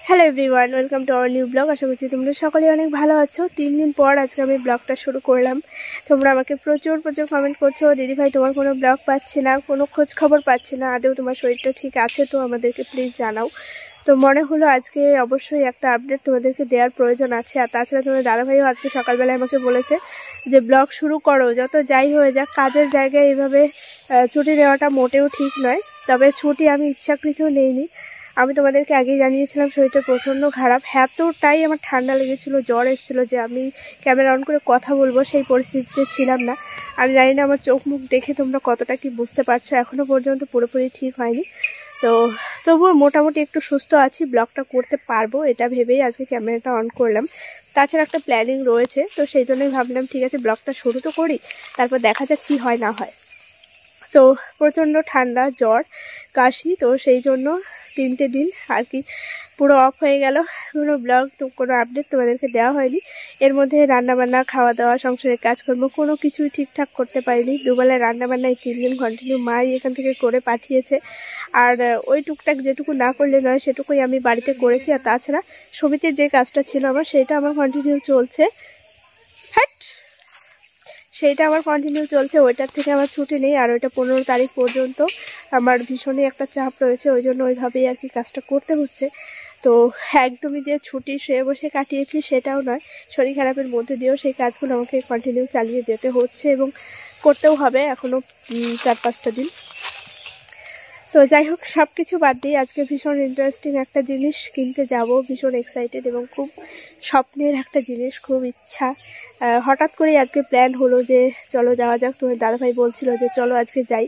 Hello everyone, welcome to our new blog. আশা করছি তোমরা সকলেই অনেক ভালো আছো। 3 দিন পর আজকে আমি ব্লগটা শুরু করলাম। তোমরা আমাকে প্রচুর কমেন্ট করছো, দিদিভাই তোমার কোনো ব্লগ পাচ্ছি না, কোনো খোঁজ খবর পাচ্ছি না, আদৌ তোমার শরীরটা ঠিক আছে তো আমাদেরকে প্লিজ জানাও। তো মনে হলো আজকে অবশ্যই একটা আপডেট তোমাদেরকে দেওয়ার প্রয়োজন আছে। আর তাছাড়া তোমার দাদাভাইও আজকে সকালবেলায় আমাকে বলেছে যে ব্লগ শুরু করো, যত যাই হয়ে যাক কাজের জায়গায় এইভাবে ছুটি নেওয়াটা মোটেও ঠিক নয়। তবে ছুটি আমি ইচ্ছাকৃত নেইনি। আমি তোমাদেরকে আগেই জানিয়েছিলাম শরীরটা প্রচণ্ড খারাপ, এতটাই আমার ঠান্ডা লেগেছিল, জ্বর এসেছিলো যে আমি ক্যামেরা অন করে কথা বলবো সেই পরিস্থিতিতে ছিলাম না। আমি জানি না আমার চোখ মুখ দেখে তোমরা কতটা কি বুঝতে পারছো, এখনও পর্যন্ত পুরোপুরি ঠিক হয়নি। তো তবুও মোটামুটি একটু সুস্থ আছি, ব্লগটা করতে পারবো এটা ভেবেই আজকে ক্যামেরাটা অন করলাম। তাছাড়া একটা প্ল্যানিং রয়েছে, তো সেই জন্যই ভাবলাম ঠিক আছে ব্লগটা শুরু তো করি, তারপর দেখা যাক কী হয় না হয়। তো প্রচণ্ড ঠান্ডা, জ্বর, কাশি, তো সেই জন্য 3টে দিন আর কি পুরো অফ হয়ে গেল। কোনো ব্লগ তো কোনো আপডেট তোমাদেরকে দেওয়া হয়নি। এর মধ্যে রান্নাবান্না, খাওয়া দাওয়া, সংসারের কাজকর্ম কোনো কিছুই ঠিকঠাক করতে পারিনি। দুবেলায় রান্নাবান্না এই 3 দিন কন্টিনিউ মাই এখান থেকে করে পাঠিয়েছে। আর ওই টুকটাক যেটুকু না করলে নয় সেটুকুই আমি বাড়িতে করেছি। আর তাছাড়া সমিতির যে কাজটা ছিল আমার, সেটা আমার কন্টিনিউ চলছে। ওইটার থেকে আমার ছুটি নেই। আর ওইটা 15 তারিখ পর্যন্ত আমার ভীষণই একটা চাপ রয়েছে, ওই জন্য ওইভাবেই আর কি কাজটা করতে হচ্ছে। তো একদমই যে ছুটি শুয়ে বসে কাটিয়েছি সেটাও নয়, শরীর খারাপের মধ্যে দিয়েও সেই কাজগুলো আমাকে কন্টিনিউ চালিয়ে যেতে হচ্ছে এবং করতেও হবে এখনও 4-5টা দিন। তো যাই হোক, সব কিছু বাদ দিয়ে আজকে ভীষণ ইন্টারেস্টিং একটা জিনিস কিনতে যাব, ভীষণ এক্সাইটেড এবং খুব স্বপ্নের একটা জিনিস, খুব ইচ্ছা। হঠাৎ করেই আজকে প্ল্যান হলো যে চলো যাওয়া যাক। তোমার দাদাভাই বলছিল যে চলো আজকে যাই।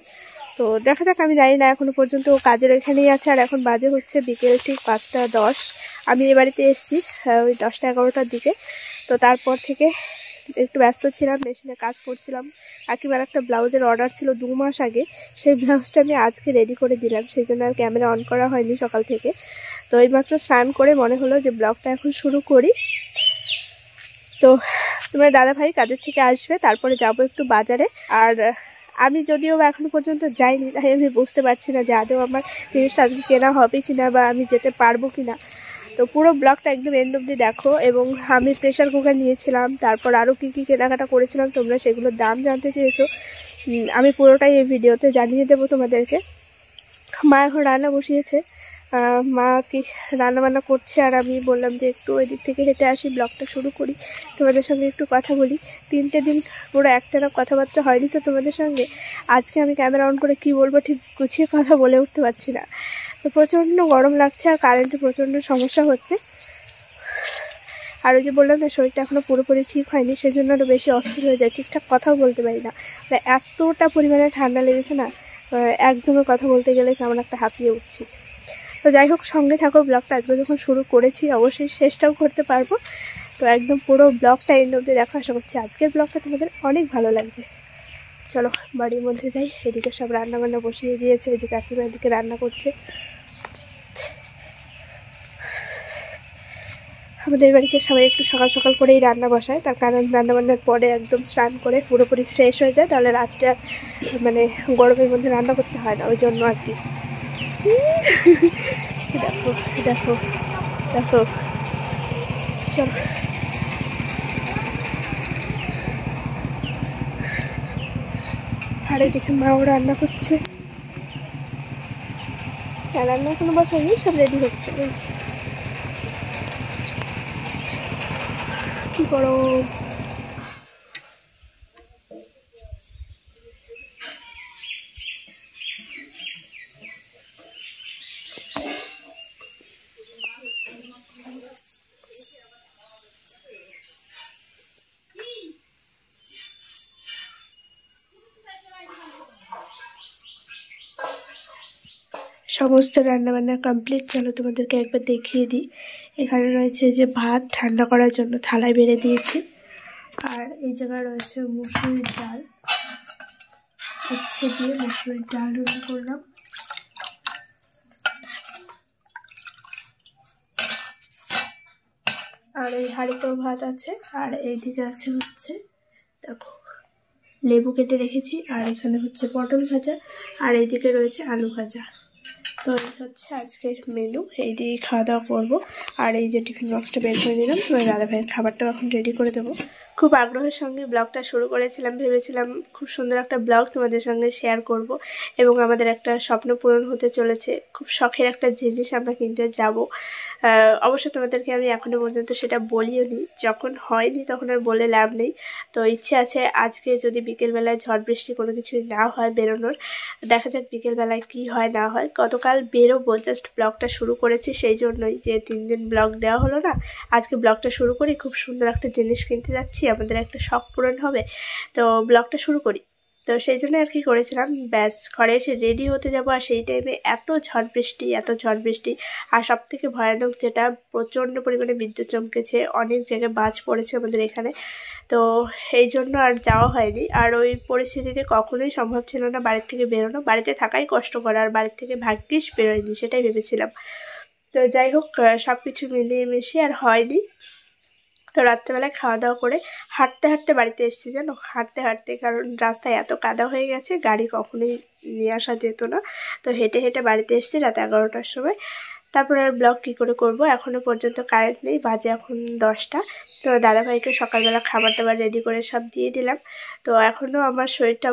তো দেখা যাক, আমি জানি না, এখনো পর্যন্ত ও কাজের এখানেই আছে। আর এখন বাজে হচ্ছে বিকেল ঠিক 5টা 10। আমি এ বাড়িতে এসেছি ওই 10টা-11টার দিকে। তো তারপর থেকে একটু ব্যস্ত ছিলাম, মেশিনে কাজ করছিলাম। কাকিমার একটা ব্লাউজের অর্ডার ছিল 2 মাস আগে, সেই ব্লাউজটা আমি আজকে রেডি করে দিলাম, সেই জন্য আর ক্যামেরা অন করা হয়নি সকাল থেকে। তো এইমাত্র স্নান করে মনে হলো যে ব্লগটা এখন শুরু করি। তো তোমার দাদাভাই কাজের থেকে আসবে, তারপরে যাব একটু বাজারে। আর আমি যদিও এখনো পর্যন্ত যাইনি, তাই আমি বুঝতে পারছি না যে আদৌ আমার জিনিসটা আজকে কেনা হবে কিনা বা আমি যেতে পারবো কিনা। তো পুরো ব্লগটা একদম এন্ড অবধি দেখো। এবং আমি প্রেশার কুকার নিয়েছিলাম, তারপর আরও কী কী কেনাকাটা করেছিলাম, তোমরা সেগুলোর দাম জানতে চেয়েছো, আমি পুরোটাই এই ভিডিওতে জানিয়ে দেবো তোমাদেরকে। মা এখন রান্না বসিয়েছে, মা কি রান্নাবান্না করছে, আর আমি বললাম যে একটু ওই দিক থেকে হেঁটে আসি, ব্লগটা শুরু করি, তোমাদের সঙ্গে একটু কথা বলি। 3টে দিন পুরো একটানা কথাবার্তা হয়নি তো তোমাদের সঙ্গে। আজকে আমি ক্যামেরা অন করে কি বলবো ঠিক গুছিয়ে কথা বলে উঠতে পারছি না। তো প্রচণ্ড গরম লাগছে আর কারেন্টে প্রচণ্ড সমস্যা হচ্ছে। আর ওই যে বললাম না, শরীরটা এখনও পুরোপুরি ঠিক হয়নি, সেজন্য আরও বেশি অস্থির হয়ে যায়, ঠিকঠাক কথাও বলতে পারি না। এতটা পরিমাণে ঠান্ডা লেগেছে না, একদমই কথা বলতে গেলে কেমন একটা হাঁপিয়ে উঠছি। তো যাই হোক, সঙ্গে থাকো, ব্লগটা আজকে যখন শুরু করেছি অবশ্যই শেষটাও করতে পারবো। তো একদম পুরো ব্লগটা এন্ড অবধি দেখো, আশা করছি আজকের ব্লগটা তোমাদের অনেক ভালো লাগবে। চলো বাড়ির মধ্যে যাই। এদিকে সব রান্নাবান্না বসিয়ে দিয়েছে, এই যে কাকিমা এদিকে রান্না করছে। আমাদের বাড়িতে সবাই একটু সকাল সকাল করেই রান্না বসায়, তার কারণ রান্নাবান্নার পরে একদম স্নান করে পুরোপুরি ফ্রেশ হয়ে যায়, তাহলে রাতটা মানে গরমের মধ্যে রান্না করতে হয় না, ওই জন্য আর কি। দেখো দেখো দেখো, চলো। আর এদিকে মাও রান্না করছে, রান্না কোনো বসায়নি, সব রেডি হচ্ছে। কি করো? সমস্ত রান্নাবান্না কমপ্লিট, চলো তোমাদেরকে একবার দেখিয়ে দিই। এখানে রয়েছে যে ভাত ঠান্ডা করার জন্য থালায় বেড়ে দিয়েছি, আর এই জায়গায় রয়েছে মুসুরির ডাল, উচ্ছে দিয়ে মুসুরির ডাল রান্না করলাম। আর এই হাঁড়িতেও ভাত আছে, আর এইদিকে আছে হচ্ছে দেখো লেবু কেটে রেখেছি, আর এখানে হচ্ছে পটল ভাজা, আর এইদিকে রয়েছে আলু ভাজা। তো তো এই হচ্ছে আজকের মেনু, এই দিয়ে খাওয়া দাওয়া করবো। আর এই যে টিফিন বক্সটা বের করে নিলাম, তোমার দাদা ভাইয়ের খাবারটাও এখন রেডি করে দেবো। খুব আগ্রহের সঙ্গে ব্লগটা শুরু করেছিলাম, ভেবেছিলাম খুব সুন্দর একটা ব্লগ তোমাদের সঙ্গে শেয়ার করব এবং আমাদের একটা স্বপ্ন পূরণ হতে চলেছে। খুব শখের একটা জিনিস আমরা কিনতে যাব। অবশ্য তোমাদেরকে আমি এখনো পর্যন্ত সেটা বলিও নি, যখন হয়নি তখন আর বলে লাভ নেই। তো ইচ্ছে আছে আজকে যদি বিকেলবেলায় ঝড় বৃষ্টি কোনো কিছুই না হয় বেরোনোর, দেখা যাক বিকেলবেলায় কি হয় না হয়। গতকাল বেরোবো, জাস্ট ব্লগটা শুরু করেছি সেই জন্যই, যে 3 দিন ব্লগ দেওয়া হলো না, আজকে ব্লগটা শুরু করি। খুব সুন্দর একটা জিনিস কিনতে যাচ্ছি, আমাদের একটা শখ পূরণ হবে, তো ব্লগটা শুরু করি। তো সেই জন্য আর কি করেছিলাম, ব্যাস ঘরে এসে রেডি হতে যাবো, আর সেই টাইমে এত ঝড় বৃষ্টি। আর সব থেকে ভয়ানক যেটা, প্রচণ্ড পরিমাণে বিদ্যুৎ চমকেছে, অনেক জায়গায় বাজ পড়েছে আমাদের এখানে। তো এই জন্য আর যাওয়া হয়নি। আর ওই পরিস্থিতিতে কখনোই সম্ভব ছিল না বাড়ির থেকে বেরোনো, বাড়িতে থাকাই কষ্টকর, আর বাড়ির থেকে ভাগ্যিস বেরোয়নি সেটাই ভেবেছিলাম। তো যাই হোক, সব কিছু মিলিয়ে মিশিয়ে আর হয়নি। তো রাত্রেবেলায় খাওয়া দাওয়া করে হাঁটতে হাঁটতে বাড়িতে এসেছি, জানো, হাঁটতে হাঁটতে, কারণ রাস্তায় এত কাদা হয়ে গেছে, গাড়ি কখনোই নিয়ে আসা যেত না। তো হেঁটে হেঁটে বাড়িতে এসেছি রাত 11টার সময়। তারপরে আর ব্লগ কী করে করব, এখনও পর্যন্ত কারেন্ট নেই, বাজে এখন 10টা। তো দাদাভাইকে সকালবেলা খাবার দাবার রেডি করে সব দিয়ে দিলাম। তো এখনও আমার শরীরটা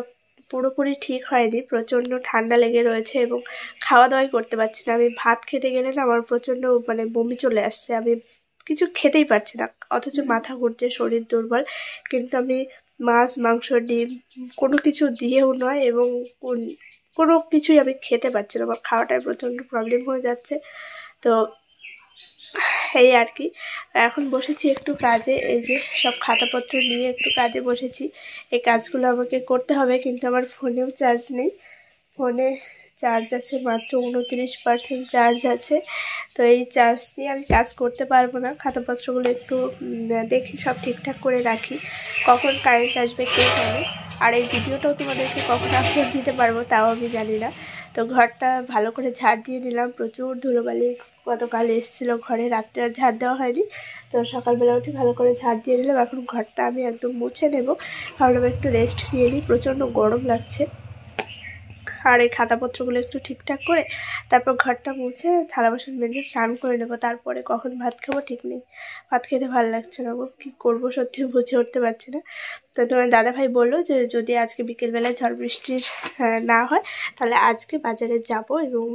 পুরোপুরি ঠিক হয়নি, প্রচণ্ড ঠান্ডা লেগে রয়েছে এবং খাওয়া দাওয়াই করতে পারছি না। আমি ভাত খেতে গেলে না আমার প্রচণ্ড বমি চলে আসছে, আমি কিছু খেতেই পারছি না, অথচ মাথা ঘুরছে, শরীর দুর্বল। কিন্তু আমি মাছ মাংস ডিম কোনো কিছু দিয়েও নয়, এবং কোনো কিছুই আমি খেতে পারছি না, আমার খাওয়াটায় প্রচণ্ড প্রবলেম হয়ে যাচ্ছে। তো এই আর কি, এখন বসেছি একটু কাজে, এই যে সব খাতাপত্র নিয়ে একটু কাজে বসেছি। এই কাজগুলো আমাকে করতে হবে, কিন্তু আমার ফোনেও চার্জ নেই, ফোনে চার্জ আছে মাত্র 29% চার্জ আছে। তো এই চার্জ দিয়ে আমি কাজ করতে পারবো না। খাতাপত্রগুলো একটু দেখি সব ঠিকঠাক করে রাখি, কখন কারেন্ট আসবে কে জানে। আর এই ভিডিওটাও তোমাদেরকে কখন আপলোড দিতে পারবো তাও আমি জানি না। তো ঘরটা ভালো করে ঝাড় দিয়ে নিলাম, প্রচুর ধুলোবালি গতকাল এসেছিলো ঘরে, রাত্রে আর ঝাড় দেওয়া হয়নি। তো সকালবেলা উঠে ভালো করে ঝাড় দিয়ে নিলাম, এখন ঘরটা আমি একদম মুছে নেব। ভাবলাম একটু রেস্ট নিয়ে নিই, প্রচণ্ড গরম লাগছে। আর এই খাতাপত্রগুলো একটু ঠিকঠাক করে তারপর ঘরটা মুছে থালা বাসন মেজে স্নান করে নেবো, তারপরে কখন ভাত খাবো ঠিক নেই। ভাত খেতে ভালো লাগছে না, কী করবো সত্যি বুঝে উঠতে পারছি না। তো তোমার দাদাভাই বললো যে যদি আজকে বিকেলবেলায় ঝড় বৃষ্টির না হয় তাহলে আজকে বাজারে যাব এবং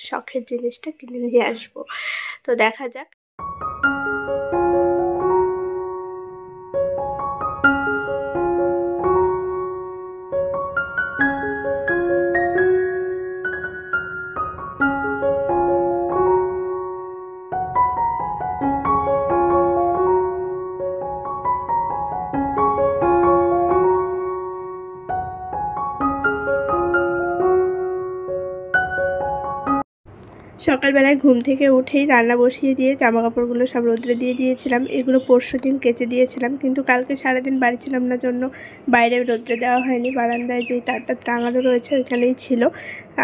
শখের জিনিসটা কিনে নিয়ে আসবো। তো দেখা যাক। সকালবেলায় ঘুম থেকে উঠেই রান্না বসিয়ে দিয়ে জামা কাপড়গুলো সব রোদ্রে দিয়ে দিয়েছিলাম। এগুলো পরশুদিন কেচে দিয়েছিলাম, কিন্তু কালকে সারাদিন বাড়ি ছিলাম না জন্য বাইরে রোদ্রে দেওয়া হয়নি। বারান্দায় যে তারটা টাঙানো রয়েছে ওইখানেই ছিল।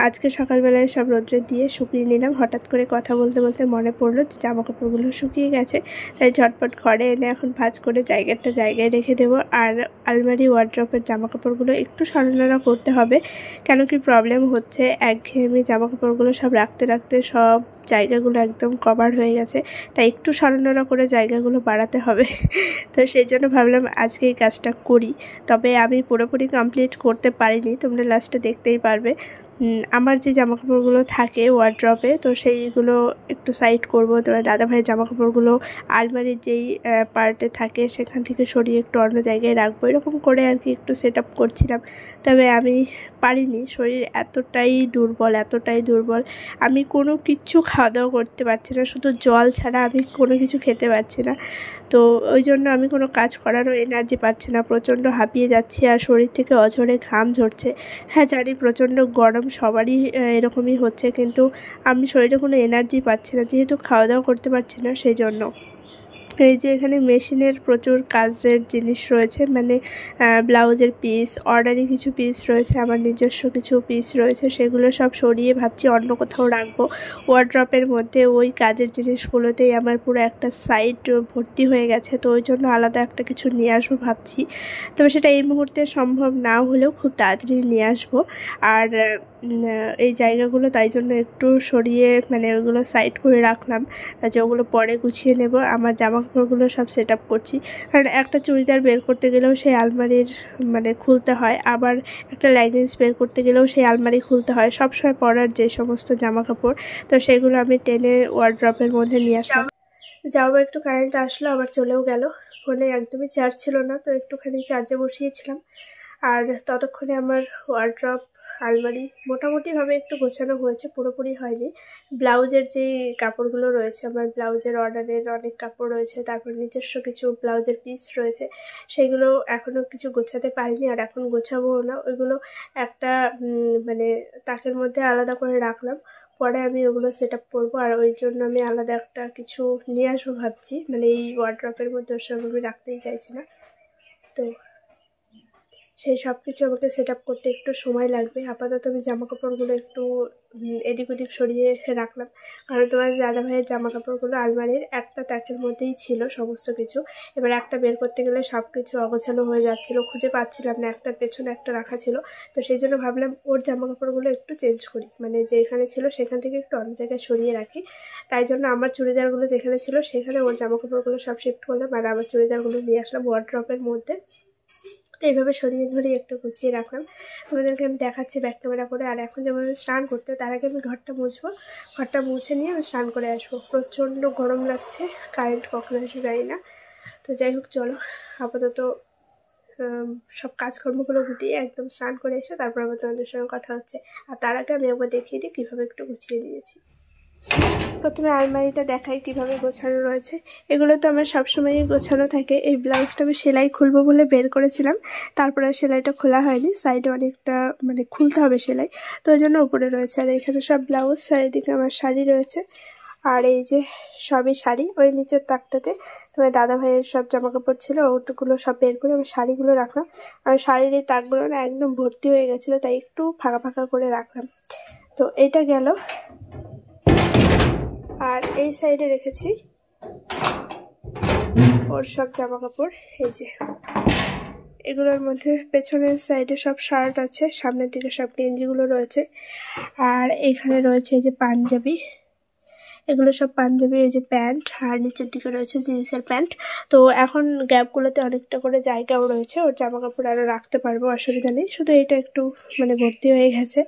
আজকে সকালবেলায় সব রোদ্রে দিয়ে শুকিয়ে নিলাম। হঠাৎ করে কথা বলতে বলতে মনে পড়লো যে জামা কাপড়গুলো শুকিয়ে গেছে, তাই ঝটপট ঘরে এনে এখন ভাঁজ করে জায়গায় রেখে দেবো। আর আলমারি ওয়ার্ড্রপের জামা কাপড়গুলো একটু সরানোরা করতে হবে, কেন কি প্রবলেম হচ্ছে, একঘেয়েমি জামা কাপড়গুলো সব রাখতে রাখতে সব জায়গাগুলো একদম কভার হয়ে গেছে, তাই একটু সরানোরা করে জায়গাগুলো বাড়াতে হবে। তো সেই জন্য ভাবলাম আজকে এই কাজটা করি। তবে আমি পুরোপুরি কমপ্লিট করতে পারিনি, তোমরা লাস্টে দেখতেই পারবে। আমার যে জামাকাপড়গুলো থাকে ওয়ার্ড্রপে, তো সেইগুলো একটু সাইড করবো। তোমার দাদাভাইয়ের জামাকাপড়গুলো আলমারির যেই পার্টে থাকে সেখান থেকে সরিয়ে একটু অন্য জায়গায় রাখবো, এরকম করে আর কি একটু সেট আপ করছিলাম। তবে আমি পারিনি, শরীর এতটাই দুর্বল, আমি কোনো কিচ্ছু খাওয়া দাওয়া করতে পারছি না, শুধু জল ছাড়া আমি কোনো কিছু খেতে পারছি না। তো ওই জন্য আমি কোনো কাজ করারও এনার্জি পাচ্ছি না, প্রচণ্ড হাঁপিয়ে যাচ্ছি আর শরীর থেকে অঝরে ঘাম ঝরছে। হ্যাঁ জানি প্রচণ্ড গরম, সবারই এরকমই হচ্ছে, কিন্তু আমি শরীরে কোনো এনার্জি পাচ্ছি না, যেহেতু খাওয়া দাওয়া করতে পারছি না সেই জন্য। এই যে এখানে মেশিনের প্রচুর কাজের জিনিস রয়েছে, ব্লাউজের পিস, অর্ডারি কিছু পিস রয়েছে, আমার নিজস্ব কিছু পিস রয়েছে, সেগুলো সব সরিয়ে ভাবছি অন্য কোথাও রাখবো। ওয়ার্ড্রপের মধ্যে ওই কাজের জিনিসগুলোতেই আমার পুরো একটা সাইড ভর্তি হয়ে গেছে, তো ওই জন্য আলাদা একটা কিছু নিয়ে আসবো ভাবছি। তবে সেটা এই মুহূর্তে সম্ভব না হলেও খুব তাড়াতাড়ি নিয়ে আসবো। আর এই জায়গাগুলো, তাই জন্য একটু সরিয়ে মানে ওগুলো সাইড করে রাখলাম যে ওগুলো পরে গুছিয়ে নেব। আমার জামা কাপড়গুলো সব সেট আপ করছি, কারণ একটা চুড়িদার বের করতে গেলেও সেই আলমারির মানে খুলতে হয়, আবার একটা লেগিংস বের করতে গেলেও সেই আলমারি খুলতে হয়। সবসময় পরার যে সমস্ত জামা কাপড়, তো সেগুলো আমি টেনে ওয়ার্ড্রপের মধ্যে নিয়ে আসলাম। যাও একটু কারেন্ট আসলো, আবার চলেও গেল। ফোনে একদমই চার্জ ছিল না, তো একটুখানি চার্জে বসিয়েছিলাম। আর ততক্ষণে আমার ওয়ার্ড্রপ আলমারি মোটামুটিভাবে একটু গোছানো হয়েছে, পুরোপুরি হয়নি। ব্লাউজের যে কাপড়গুলো রয়েছে, আমার ব্লাউজের অর্ডারের অনেক কাপড় রয়েছে, তারপর নিজস্ব কিছু ব্লাউজের পিস রয়েছে, সেগুলো এখনও কিছু গোছাতে পারিনি, আর এখন গোছাবোও না। ওইগুলো একটা মানে তাকের মধ্যে আলাদা করে রাখলাম, পরে আমি ওগুলো সেট আপ করবো। আর ওই জন্য আমি আলাদা একটা কিছু নিয়ে আসবো ভাবছি, মানে এই ওয়ার্ড্রপের মধ্যে ওসব আমি রাখতেই চাইছি না। তো সেই সব কিছু আমাকে সেট আপ করতে একটু সময় লাগবে। আপাতত আমি জামা কাপড়গুলো একটু এদিক ওদিক সরিয়ে রাখলাম, কারণ তোমার দাদা ভাইয়ের জামা কাপড়গুলো আলমারির একটা তাকের মধ্যেই ছিল সমস্ত কিছু। এবার একটা বের করতে গেলে সব কিছু অগোছালো হয়ে যাচ্ছিলো, খুঁজে পাচ্ছিলাম না, একটার পেছনে একটা রাখা ছিল। তো সেই জন্য ভাবলাম ওর জামা কাপড়গুলো একটু চেঞ্জ করি, মানে যেখানে ছিল সেখান থেকে একটু অন্য জায়গায় সরিয়ে রাখি। তাই জন্য আমার চুড়িদারগুলো যেখানে ছিল সেখানে ওর জামা কাপড়গুলো সব শিফট করলাম, আর আমার চুড়িদারগুলো নিয়ে আসলাম ওয়ার্ড্রপের মধ্যে। তো এইভাবে সরিয়ে ধরিয়ে একটু গুছিয়ে রাখলাম, তোমাদেরকে আমি দেখাচ্ছি ব্যাক ক্যামেরা করে। আর এখন যেমন আমি স্নান করতে, তার আগে আমি ঘরটা মুছবো, ঘরটা মুছে নিয়ে আমি স্নান করে আসবো। প্রচণ্ড গরম লাগছে, কারেন্ট কখন আসে জানি না। তো যাই হোক, চলো আপাতত সব কাজকর্মগুলো গুটিয়ে একদম স্নান করে এসে তারপর আবার তোমাদের সঙ্গে কথা হচ্ছে। আর তার আগে আমি একবার দেখিয়ে দিই কীভাবে একটু গুছিয়ে নিয়েছি। প্রথমে আলমারিটা দেখাই কিভাবে গোছানো রয়েছে। এগুলো তো আমার সবসময়ই গোছানো থাকে। এই ব্লাউজটা আমি সেলাই খুলবো বলে বের করেছিলাম, তারপরে সেলাইটা খোলা হয়নি, সাইডে অনেকটা মানে খুলতে হবে সেলাই, তো ওই জন্য উপরে রয়েছে। আর এখানে সব ব্লাউজ, চারিদিকে আমার শাড়ি রয়েছে। আর এই যে সবই শাড়ি, ওই নিচের তাকটাতে তোমার দাদা ভাইয়ের সব জামা কাপড় ছিল, ওটুকুলো সব বের করে আমি শাড়িগুলো রাখলাম। আর শাড়ির এই তাকগুলো না একদম ভর্তি হয়ে গেছিলো, তাই একটু ফাঁকা ফাঁকা করে রাখলাম। তো এটা গেল। আর এই সাইডে রেখেছি ওর সব জামা কাপড়। এই যে এগুলোর মধ্যে পেছনের সাইডে সব শার্ট আছে, সামনের দিকে সব গেঞ্জিগুলো রয়েছে। আর এখানে রয়েছে এই যে পাঞ্জাবি, এগুলো সব পাঞ্জাবি, এই যে প্যান্ট, আর নিচের দিকে রয়েছে জিন্সের প্যান্ট। তো এখন গ্যাপগুলোতে অনেকটা করে জায়গাও রয়েছে, ওর জামা কাপড় আরও রাখতে পারবো, অসুবিধা নেই। শুধু এটা একটু মানে ভর্তি হয়ে গেছে।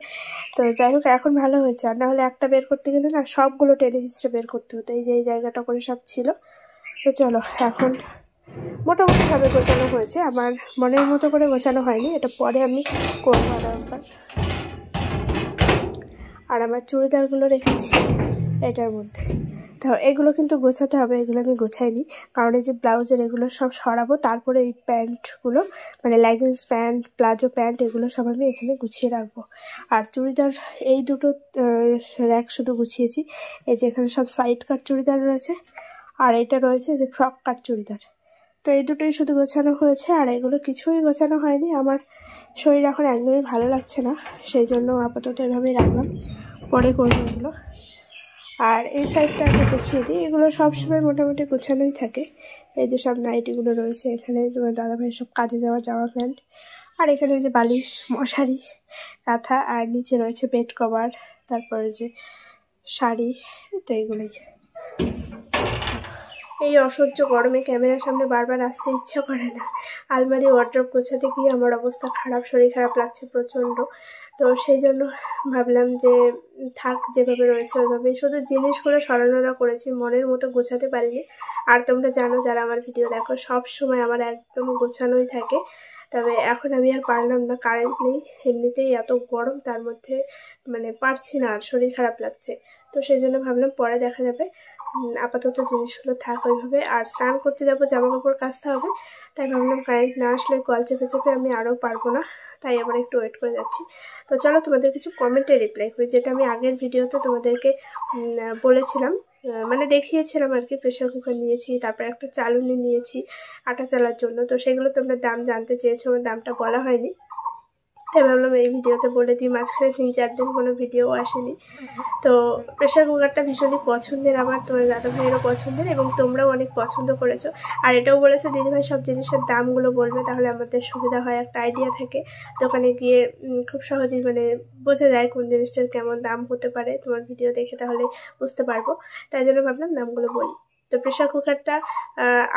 তো যাই হোক, এখন ভালো হয়েছে। আর নাহলে একটা বের করতে গেলে না সবগুলো টেনে হিস্ট্রে বের করতে হতো। এই যে এই জায়গাটা করে সব ছিল। তো চলো, এখন মোটামুটিভাবে গোছানো হয়েছে, আমার মনের মতো করে গোছানো হয়নি, এটা পরে আমি করবো আরও একবার। আর আমার চুড়িদারগুলো রেখেছি এটার মধ্যে। তো এগুলো কিন্তু গোছাতে হবে, এগুলো আমি গোছাইনি, কারণ এই যে ব্লাউজের এগুলো সব সরাবো, তারপরে এই প্যান্টগুলো মানে লেগিংস প্যান্ট, প্লাজো প্যান্ট, এগুলো সব আমি এখানে গুছিয়ে রাখবো। আর চুড়িদার এই দুটো র্যাক শুধু গুছিয়েছি। এই যে এখানে সব সাইড কাট চুড়িদার রয়েছে, আর এটা রয়েছে যে ফ্রক কাট চুড়িদার। তো এই দুটোই শুধু গোছানো হয়েছে, আর এগুলো কিছুই গোছানো হয়নি। আমার শরীর এখন একদমই ভালো লাগছে না, সেই জন্য আপাতত এভাবেই রাখলাম, পরে করবো এগুলো। আর এই সাইডটা আমি দেখিয়ে দিই, এগুলো সবসময় মোটামুটি গোছানোই থাকে। এই যে সব নাইটিগুলো রয়েছে, এখানে তোমার দাদাভাইয়ের সব কাজে যাওয়া জামা প্যান্ট, আর এখানে যে বালিশ, মশারি, কাঁথা, আর নিচে রয়েছে বেড কভার, তারপরে যে শাড়ি। তো এইগুলোই। এই অসহ্য গরমে ক্যামেরার সামনে বারবার আসতে ইচ্ছা করে না। আলমারি ওয়ার্ড্রপ গোছাতে গিয়ে আমার অবস্থা খারাপ, শরীর খারাপ লাগছে প্রচণ্ড। তো সেই জন্য ভাবলাম যে থাক, যেভাবে রয়েছে ওইভাবেই। শুধু জিনিসগুলো সরানোরা করেছি, মনের মতো গোছাতে পারিনি। আর তোমরা জানো যারা আমার ভিডিও দেখো, সব সময় আমার একদম গোছানোই থাকে। তবে এখন আমি আর পারলাম না, কারেন্ট নেই, এমনিতেই এত গরম, তার মধ্যে মানে পারছি না, আর শরীর খারাপ লাগছে। তো সেই জন্য ভাবলাম পরে দেখা যাবে, আপাতত জিনিসগুলো থাক ওইভাবে। আর স্নান করতে যাবো, জামা কাপড় কাচতে হবে, তাই ভাবলাম কারেন্ট না আসলে কল চেপে চেপে আমি আরও পারবো না, তাই আবার একটু ওয়েট করে যাচ্ছি। তো চলো তোমাদের কিছু কমেন্টে রিপ্লাই করি, যেটা আমি আগের ভিডিওতে তোমাদেরকে বলেছিলাম, মানে দেখিয়েছিলাম আর কি। প্রেশার কুকার নিয়েছি, তারপর একটা চালুনি নিয়েছি আটা চালার জন্য। তো সেগুলো তোমরা দাম জানতে চেয়েছো, আমার দামটা বলা হয়নি। তাই ভাবলাম এই ভিডিওতে বলে দিই। মাঝখানে 3-4 দিন কোনো ভিডিও আসেনি। তো প্রেশার কুকারটা ভীষণই পছন্দের আমার, তোমার দাদা ভাইয়েরও পছন্দের, এবং তোমরাও অনেক পছন্দ করেছো। আর এটাও বলেছে দিদিভাই সব জিনিসের দামগুলো বলবে, তাহলে আমাদের সুবিধা হয়, একটা আইডিয়া থাকে। দোকানে গিয়ে খুব সহজেই মানে বোঝা যায় কোন জিনিসটার কেমন দাম হতে পারে, তোমার ভিডিও দেখে তাহলে বুঝতে পারবো। তাই জন্য ভাবলাম দামগুলো বলি। তো প্রেশার কুকারটা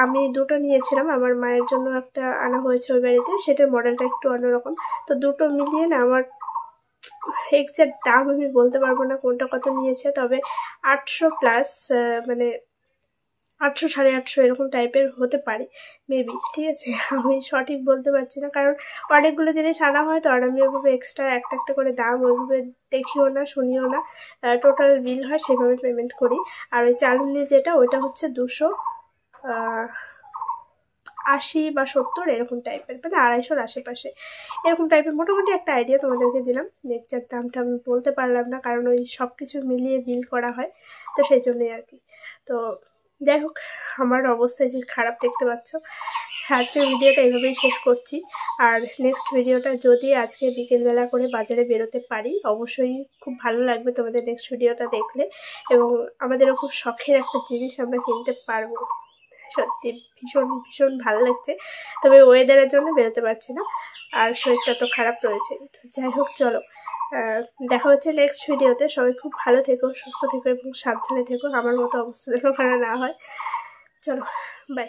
আমি দুটো নিয়েছিলাম, আমার মায়ের জন্য একটা আনা হয়েছে ওই বাড়িতে, সেটার মডেলটা একটু অন্যরকম। তো দুটো মিলিয়ে না আমার এক্সাক্ট দাম আমি বলতে পারবো না কোনটা কত নিয়েছে, তবে 800+, মানে 800-850 এরকম টাইপের হতে পারে মেবি, ঠিক আছে। আমি সঠিক বলতে পারছি না, কারণ অনেকগুলো জিনিস আনা হয় তো, আর আমি ওইভাবে এক্সট্রা একটা একটা করে দাম ওইভাবে দেখিও না, শুনিও না, টোটাল বিল হয় সেভাবে পেমেন্ট করি। আর ওই চালুনি যেটা, ওইটা হচ্ছে 280 বা 70 এরকম টাইপের, মানে 250-র আশেপাশে এরকম টাইপের মোটামুটি একটা আইডিয়া তোমাদেরকে দিলাম। এক্সাক্ট দামটা আমি বলতে পারলাম না, কারণ ওই সব কিছু মিলিয়ে বিল করা হয়, তো সেই জন্যই আর কি। তো যাই হোক, আমার অবস্থায় যে খারাপ দেখতে পাচ্ছ। আজকের ভিডিওটা এইভাবেই শেষ করছি। আর নেক্সট ভিডিওটা যদি আজকে বিকেলবেলা করে বাজারে বেরোতে পারি, অবশ্যই খুব ভালো লাগবে তোমাদের নেক্সট ভিডিওটা দেখলে, এবং আমাদেরও খুব শখের একটা জিনিস আমরা কিনতে পারবো। সত্যি ভীষণ ভীষণ ভালো লাগছে, তবে ওয়েদারের জন্য বেরোতে পারছি না, আর শরীরটা তো খারাপ রয়েছে। তো যাই হোক, চলো দেখা হচ্ছে নেক্সট ভিডিওতে। সবাই খুব ভালো থেকো, সুস্থ থেকো এবং সাবধানে থেকো, আমার মতো অবস্থা যেন না হয়। চলো, বাই।